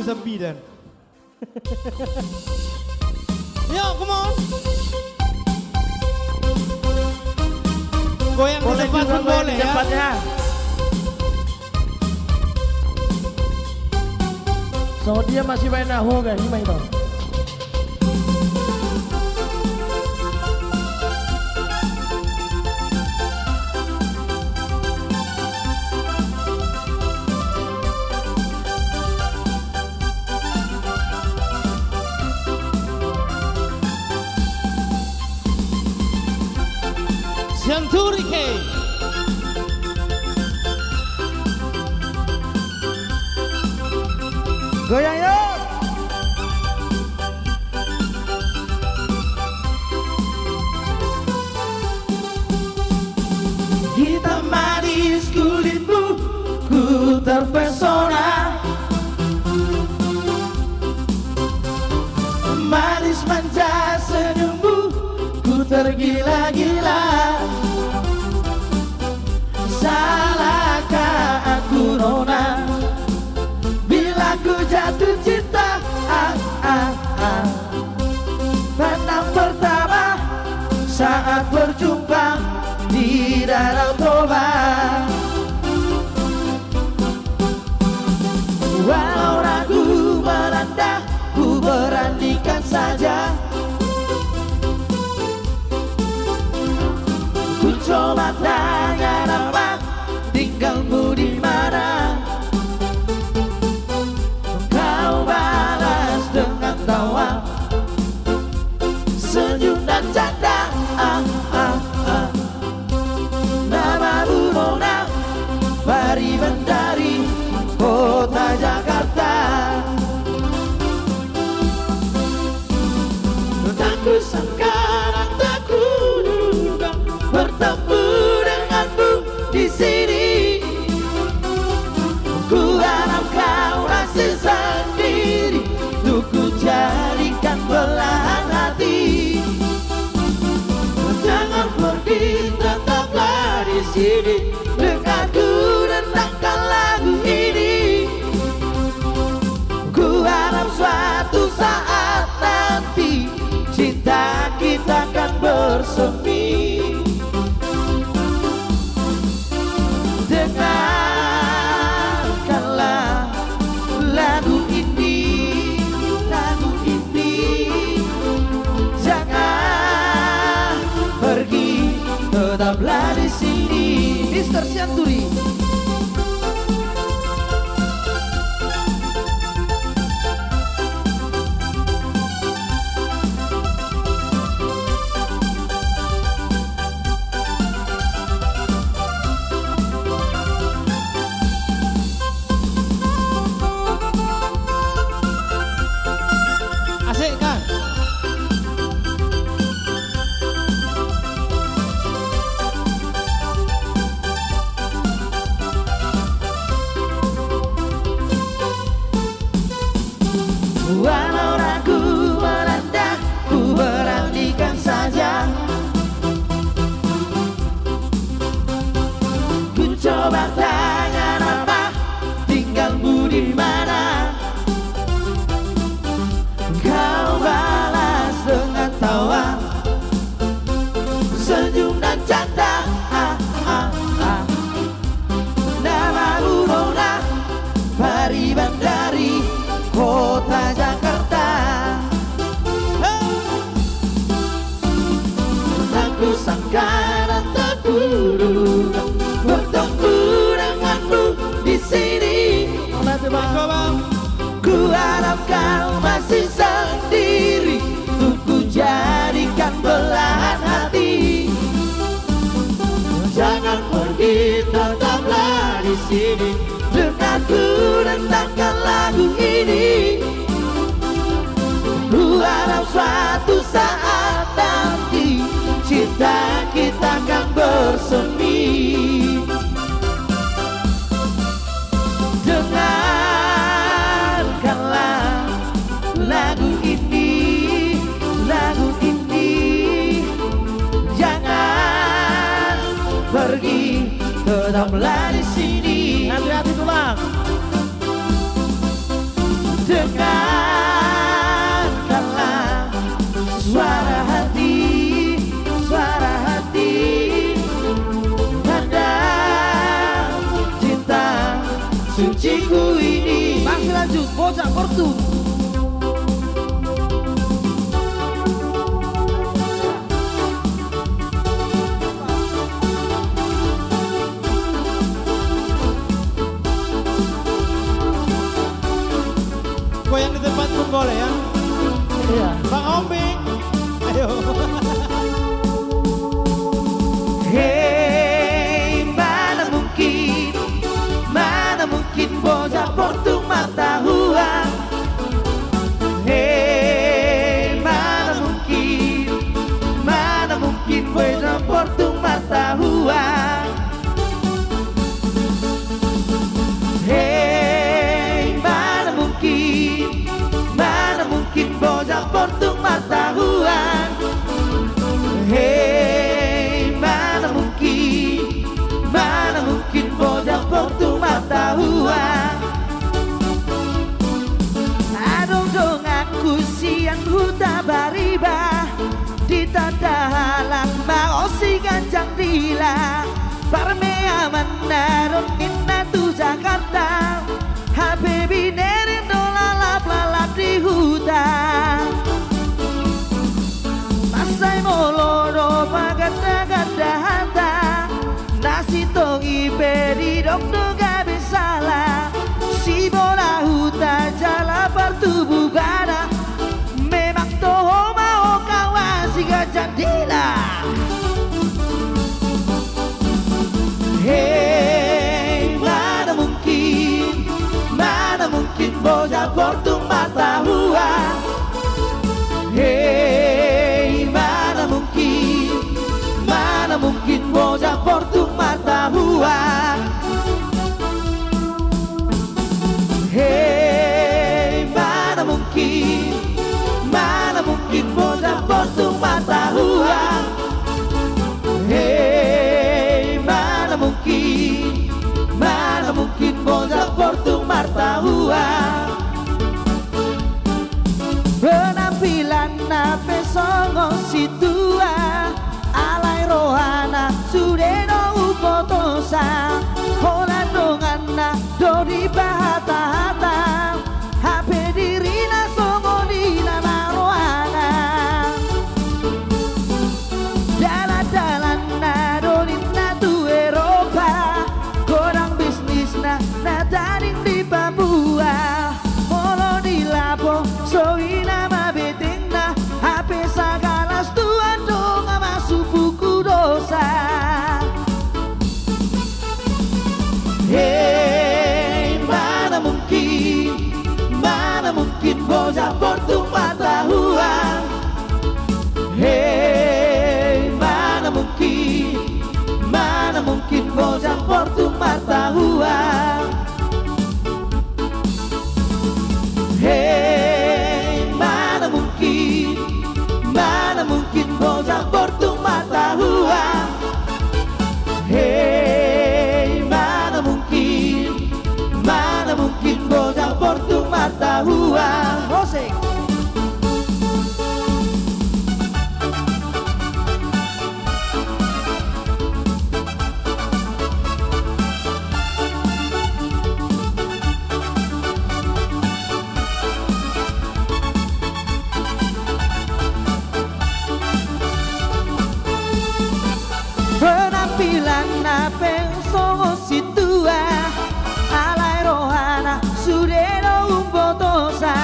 sepi dan. Yo, come on. Goyang di tempat pun boleh ya. So dia masih main nahu kan, main itu. Century K. Goyang yuk. Hitam manis kulitmu, ku terpesona. Manis manja senyummu, ku tergila-gila. Salahkah aku nona, bila ku jatuh cinta? Pandang pertama saat berjumpa di Danau Toba. Walau ragu melanda, ku beranikan saja. Ku coba tanya nama, tinggalmu di mana? Kau balas dengan tawa, senyum dan canda. Namamu Nona, Bari Bendari, kota Jakarta. Tak kusangka dan tak kuduga bertemu denganmu di sini. Ku harap kau masih sendiri, untuk ku jadikan belahan hati. Jangan pergi, tetaplah di sini denganku, rendangkan lagu ini. Ku harap suatu saat nanti cinta kita akan bersemi. Dengarkanlah lagu ini, jangan pergi, tetaplah di sini. Mr. Century. Asik kan? Walau ragu melanda, ku beranikan saja. Ku coba tanya nama, tinggalmu di mana? Kau balas dengan tawa, senyum dan canda. Namamu Nona, Bari Bendari, kota Jakarta. Tak kusangka dan tak kuduga bertemu denganmu di sini. Ku harap kau masih sendiri, untuk ku jadikan belahan hati. Jangan pergi, tetaplah di sini denganku, rendangkan lagu ini. Ku harap suatu saat nanti cinta kita akan bersemi. Dengarkanlah lagu ini, jangan pergi, tetaplah di sini. Hati-hati tulang. dengarkanlah suara hati, suara hati. Tanda cinta suciku ini. Masih lanjut, bocah kortu. Goyang di tempat pun boleh ya. Iya. Bang Ombing, ayo. Hei, mana mungkin bocah portung mata huang. Hei, mana mungkin bocah portung mata huang. Hei, mana mungkin bocah portung mata huang. Hei, mana mungkin bocah portung mata huang. Adong dong aku siang huta bariba di tanda halang mau si ganjang dila parmea mandaron inna tu Jakarta habibi nerin do lalap di hutan masai moloro paganda hata nasi togi peri dokter gak bisalah si bola huta jala partubu gada memang toho mau kawan si gajah dila. Hei, mana mungkin bocah portung mata huang. Hei, mana mungkin bocah portung mata huang. Hei, mana mungkin bocah portung mata huang. Hei, mana mungkin bocah portung mata huang. Penampilan nape songo situa alai rohana sudeno upotosa hola dongana dori bahata-hata hape dirina songo dina rohana dalan-dalan na dorina tu Eropa korang bisnis na taring di Papua molo di Lapo soina mabetingna hape sagalas tuan dong masuk buku dosa. Hei, mana mungkin bocah portung mata huang. Hei, mana mungkin bocah portung mata huang. Hei, mana mungkin bocah portung mata huang. Hei, mana mungkin bocah portung mata huang. Musik. Penampilan napeng songo situa alai rohana sudeno umbotosa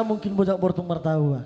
Mana mungkin bocah Portung martahua.